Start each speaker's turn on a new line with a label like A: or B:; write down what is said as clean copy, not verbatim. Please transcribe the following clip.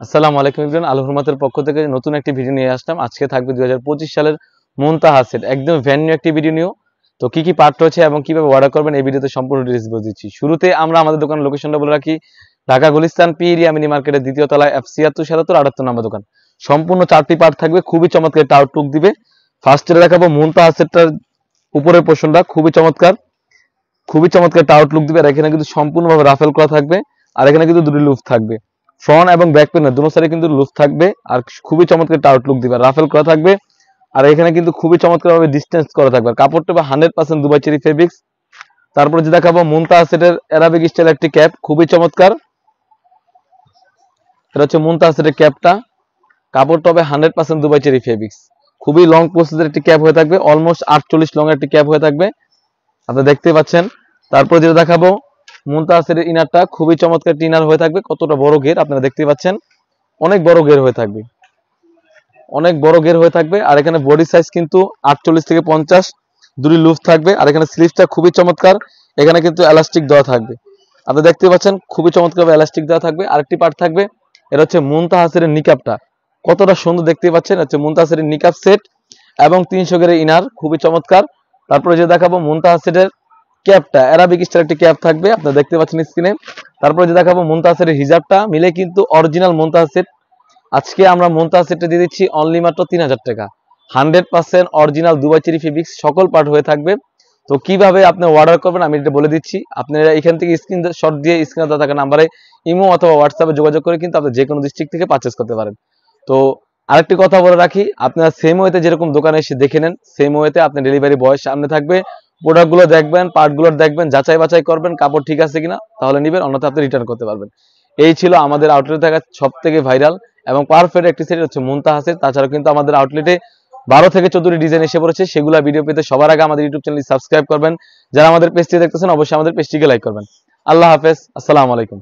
A: আসসালামু আলাইকুম এভরিওয়ান, আল হুরমাতের পক্ষ থেকে নতুন একটি ভিডিও নিয়ে আসলাম। আজকে থাকবে 2025 সালের মুনতাহা সেট, একদম ভ্যান নিউ একটি ভিডিও নিউ। তো কি কি পার্ট রয়েছে এবং কিভাবে অর্ডার করবেন এই ভিডিওতে সম্পূর্ণ ডিটেইলস বলে দিচ্ছি। শুরুতে আমরা আমাদের দোকানের লোকেশনটা বলে রাখি, Dhaka Gulistan P area mini মার্কেটের দ্বিতীয় তলায় F7677 78 নম্বর দোকান। সম্পূর্ণ 4টি পার্ট থাকবে, খুবই চমৎকার একটা আউটলুক দিবে। ফার্স্টে দেখাবো মুনতাহা সেটটার উপরের পোর্শনটা, খুবই চমৎকার একটা আউটলুক দিবে। আর এখানে কিন্তু সম্পূর্ণভাবে রাফেল করা থাকবে, আর এখানে কিন্তু দুটি লুফ থাকবে, ফ্রন্ট এবং ব্যাক প্যানেল দুটো সাইডে কিন্তু লুফ থাকবে, আর খুবই চমৎকার একটা আউটলুক দিবে, রাফেল করা থাকবে। আর এখানে কিন্তু খুবই চমৎকারভাবে ডিসটেন্স করা থাকবে, আর কাপড়টা 100% দুবাই চেরি ফেব্রিক্স। তারপরে যে দেখাবো মুনতাহা সেটের অ্যারাবিক স্টাইল একটি ক্যাপ, খুবই চমৎকার। এটা হচ্ছে মুনতাহা সেটের ক্যাপটা, কাপড়টা হবে 100% দুবাই চেরি ফেব্রিক্স। খুবই লং প্রসেসের একটি ক্যাপ হয়ে থাকবে, অলমোস্ট 48 লং একটি ক্যাপ হয়ে থাকবে, আপনারা দেখতেই পাচ্ছেন। তারপর যেটা দেখাবো মুনতাহা সেটের ইনারটা, খুবই চমৎকার ইনার হয়ে থাকবে। কতটা বড় ঘের আপনারা দেখতেই পাচ্ছেন, অনেক বড় ঘের হয়ে থাকবে, অনেক বড় ঘের হয়ে থাকবে। আর এখানে বডি সাইজ কিন্তু 48 থেকে 50 দুটি লুফ থাকবে। আর এখানে স্লিভসটা খুবই চমৎকার, এখানে কিন্তু এলাস্টিক দেওয়া থাকবে, আপনারা দেখতে পাচ্ছেন খুবই চমৎকার এলাস্টিক দেওয়া থাকবে। আরেকটি পার্ট থাকবে, এটা হচ্ছে মুনতাহা সেটের নিকাবটা, কতটা সুন্দর দেখতেই পাচ্ছেন। হচ্ছে মুনতাহা সেটের নিকাব সেট এবং 300 গের ইনার, খুবই চমৎকার। তারপরে যে দেখাবো মুনতাহা সেটের ক্যাপটা, অ্যারাবিক স্টাইল একটি ক্যাপ থাকবে, আপনারা দেখতে পাচ্ছেন স্ক্রিনে। তারপরে যে দেখাবো মুনতাহা সেটের হিজাবটা, মিলে কিন্তু অরিজিনাল মুনতাহা সেট। আজকে আমরা মুনতাহা সেটটা দিয়ে দিচ্ছি অনলি মাত্র 3000 টাকা, 100% অরিজিনাল দুবাই চেরি ফেব্রিক্স সকল পার্ট হয়ে থাকবে। তো কিভাবে আপনি অর্ডার করবেন আমি এটা বলে দিচ্ছি। আপনারা এখান থেকে স্ক্রিনশট দিয়ে স্ক্রিনে দেওয়া থাকা নাম্বারে ইমো অথবা হোয়াটসঅ্যাপে যোগাযোগ করে কিন্তু আপনি যে কোনো ডিস্ট্রিক্ট থেকে পারচেজ করতে পারেন। তো আরেকটি কথা বলে রাখি, আপনারা সেম ওয়েতে যেরকম দোকানে এসে দেখে নেন, সেম ওয়েতে আপনি ডেলিভারি বয়ের সামনে থাকবে, প্রোডাক্টগুলো দেখবেন, পার্টগুলো দেখবেন, যাচাই বাছাই করবেন কাপড় ঠিক আছে কিনা, তাহলে নেবেন, অন্যথা আপনি রিটার্ন করতে পারবেন। এই ছিল আমাদের আউটলেটে থাকা সব থেকে ভাইরাল এবং পারফেক্ট একটি সেট হচ্ছে মুনতাহা সেট। তাছাড়া কিন্তু আমাদের আউটলেটে 12 থেকে 14টি ডিজাইন এসে পড়েছে, সেগুলো ভিডিও পেতে সবার আগে আমাদের ইউটিউব চ্যানেলটি সাবস্ক্রাইব করবেন। যারা আমাদের পেজটি দেখতেছেন অবশ্যই আমাদের পেজটিকে লাইক করবেন। আল্লাহ হাফেজ, আসসালামু আলাইকুম।